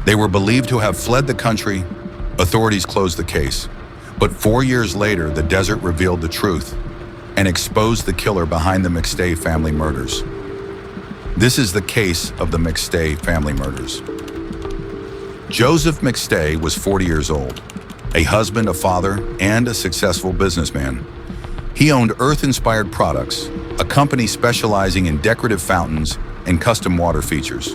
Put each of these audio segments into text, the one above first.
They were believed to have fled the country. Authorities closed the case. But 4 years later, the desert revealed the truth and exposed the killer behind the McStay family murders. This is the case of the McStay family murders. Joseph McStay was 40 years old, a husband, a father, and a successful businessman. He owned Earth-inspired products, a company specializing in decorative fountains and custom water features.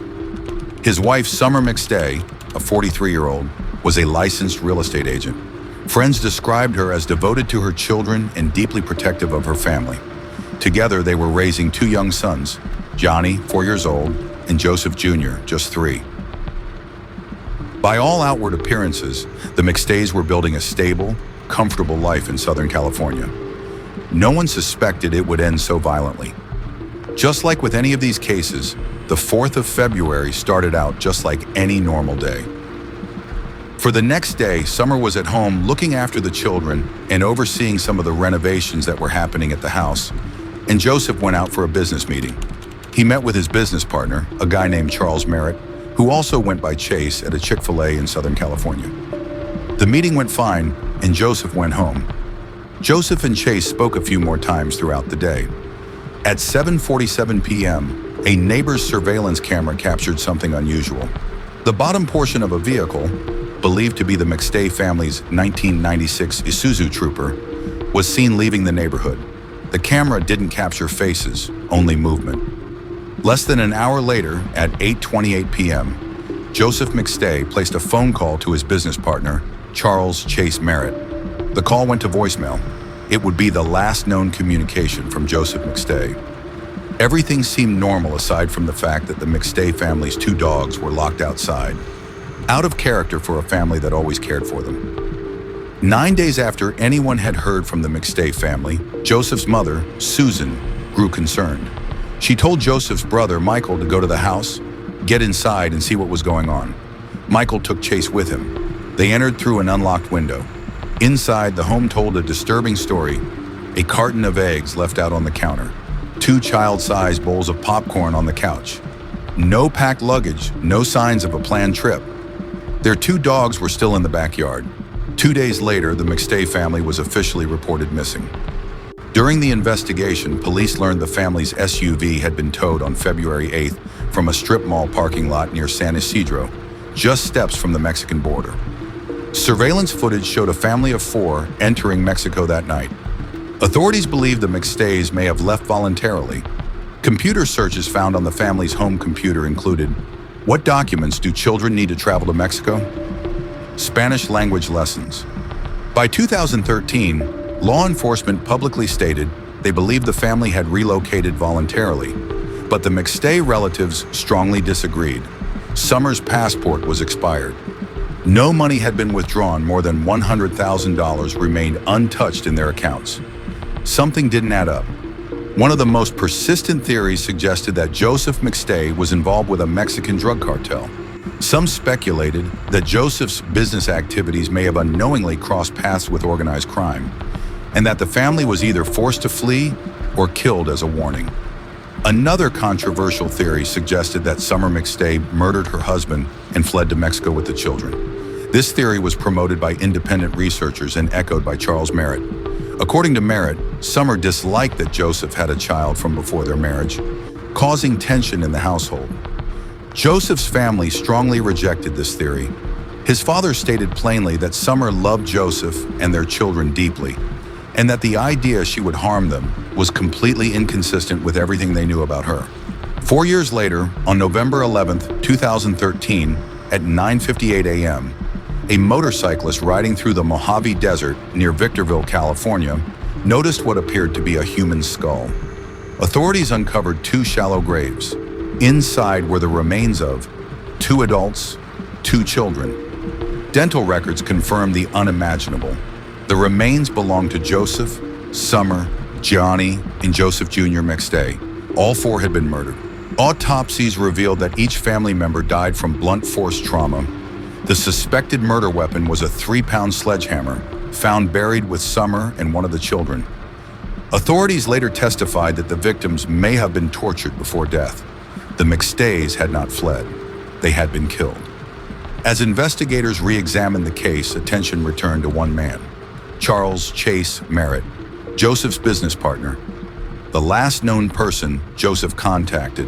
His wife, Summer McStay, a 43-year-old, was a licensed real estate agent. Friends described her as devoted to her children and deeply protective of her family. Together, they were raising 2 young sons, Johnny, 4 years old, and Joseph Jr., just 3. By all outward appearances, the McStays were building a stable, comfortable life in Southern California. No one suspected it would end so violently. Just like with any of these cases, the 4th of February started out just like any normal day. For the next day, Summer was at home looking after the children and overseeing some of the renovations that were happening at the house, and Joseph went out for a business meeting. He met with his business partner, a guy named Charles Merritt, who also went by Chase at a Chick-fil-A in Southern California. The meeting went fine, and Joseph went home. Joseph and Chase spoke a few more times throughout the day. At 7:47 p.m., a neighbor's surveillance camera captured something unusual. The bottom portion of a vehicle, believed to be the McStay family's 1996 Isuzu Trooper, was seen leaving the neighborhood. The camera didn't capture faces, only movement. Less than an hour later, at 8:28 p.m., Joseph McStay placed a phone call to his business partner, Charles Chase Merritt. The call went to voicemail. It would be the last known communication from Joseph McStay. Everything seemed normal aside from the fact that the McStay family's 2 dogs were locked outside, out of character for a family that always cared for them. 9 days after anyone had heard from the McStay family, Joseph's mother, Susan, grew concerned. She told Joseph's brother, Michael, to go to the house, get inside and see what was going on. Michael took Chase with him. They entered through an unlocked window. Inside, the home told a disturbing story: a carton of eggs left out on the counter, 2 child-sized bowls of popcorn on the couch. No packed luggage, no signs of a planned trip. Their 2 dogs were still in the backyard. 2 days later, the McStay family was officially reported missing. During the investigation, police learned the family's SUV had been towed on February 8th from a strip mall parking lot near San Isidro, just steps from the Mexican border. Surveillance footage showed a family of 4 entering Mexico that night. Authorities believe the McStays may have left voluntarily. Computer searches found on the family's home computer included: what documents do children need to travel to Mexico? Spanish language lessons. By 2013, law enforcement publicly stated they believed the family had relocated voluntarily, but the McStay relatives strongly disagreed. Summer's passport was expired. No money had been withdrawn. More than $100,000 remained untouched in their accounts. Something didn't add up. One of the most persistent theories suggested that Joseph McStay was involved with a Mexican drug cartel. Some speculated that Joseph's business activities may have unknowingly crossed paths with organized crime, and that the family was either forced to flee or killed as a warning. Another controversial theory suggested that Summer McStay murdered her husband and fled to Mexico with the children. This theory was promoted by independent researchers and echoed by Charles Merritt. According to Merritt, Summer disliked that Joseph had a child from before their marriage, causing tension in the household. Joseph's family strongly rejected this theory. His father stated plainly that Summer loved Joseph and their children deeply, and that the idea she would harm them was completely inconsistent with everything they knew about her. 4 years later, on November 11, 2013, at 9:58 a.m., a motorcyclist riding through the Mojave Desert near Victorville, California, noticed what appeared to be a human skull. Authorities uncovered 2 shallow graves. Inside were the remains of 2 adults, 2 children. Dental records confirmed the unimaginable. The remains belonged to Joseph, Summer, Johnny, and Joseph Jr. McStay. All 4 had been murdered. Autopsies revealed that each family member died from blunt force trauma. The suspected murder weapon was a 3-pound sledgehammer, found buried with Summer and one of the children. Authorities later testified that the victims may have been tortured before death. The McStays had not fled. They had been killed. As investigators re-examined the case, attention returned to one man, Charles Chase Merritt, Joseph's business partner, the last known person Joseph contacted,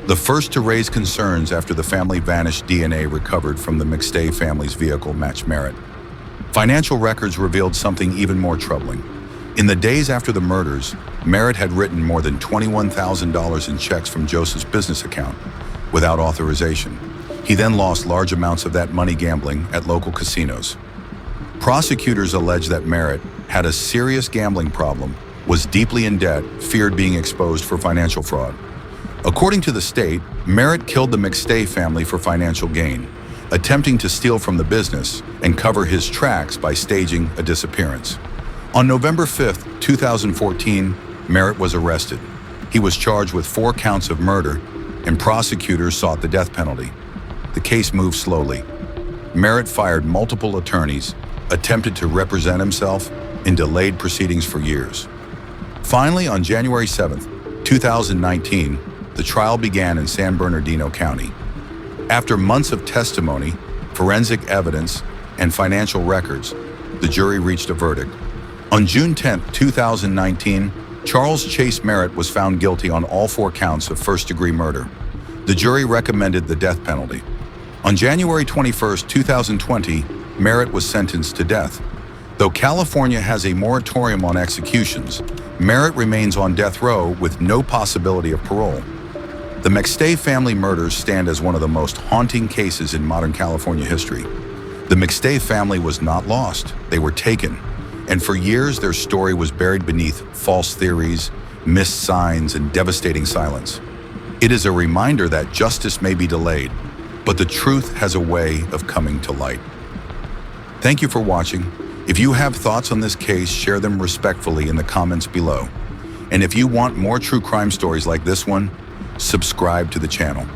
the first to raise concerns after the family vanished DNA recovered from the McStay family's vehicle matched Merritt. Financial records revealed something even more troubling. In the days after the murders, Merritt had written more than $21,000 in checks from Joseph's business account without authorization. He then lost large amounts of that money gambling at local casinos. Prosecutors allege that Merritt had a serious gambling problem, was deeply in debt, feared being exposed for financial fraud. According to the state, Merritt killed the McStay family for financial gain, attempting to steal from the business and cover his tracks by staging a disappearance. On November 5, 2014, Merritt was arrested. He was charged with 4 counts of murder, and prosecutors sought the death penalty. The case moved slowly. Merritt fired multiple attorneys, attempted to represent himself, and delayed proceedings for years. Finally, on January 7, 2019, the trial began in San Bernardino County. After months of testimony, forensic evidence, and financial records, the jury reached a verdict. On June 10, 2019, Charles Chase Merritt was found guilty on all 4 counts of first-degree murder. The jury recommended the death penalty. On January 21, 2020, Merritt was sentenced to death. Though California has a moratorium on executions, Merritt remains on death row with no possibility of parole. The McStay family murders stand as one of the most haunting cases in modern California history. The McStay family was not lost, they were taken. And for years, their story was buried beneath false theories, missed signs, and devastating silence. It is a reminder that justice may be delayed, but the truth has a way of coming to light. Thank you for watching. If you have thoughts on this case, share them respectfully in the comments below. And if you want more true crime stories like this one, subscribe to the channel.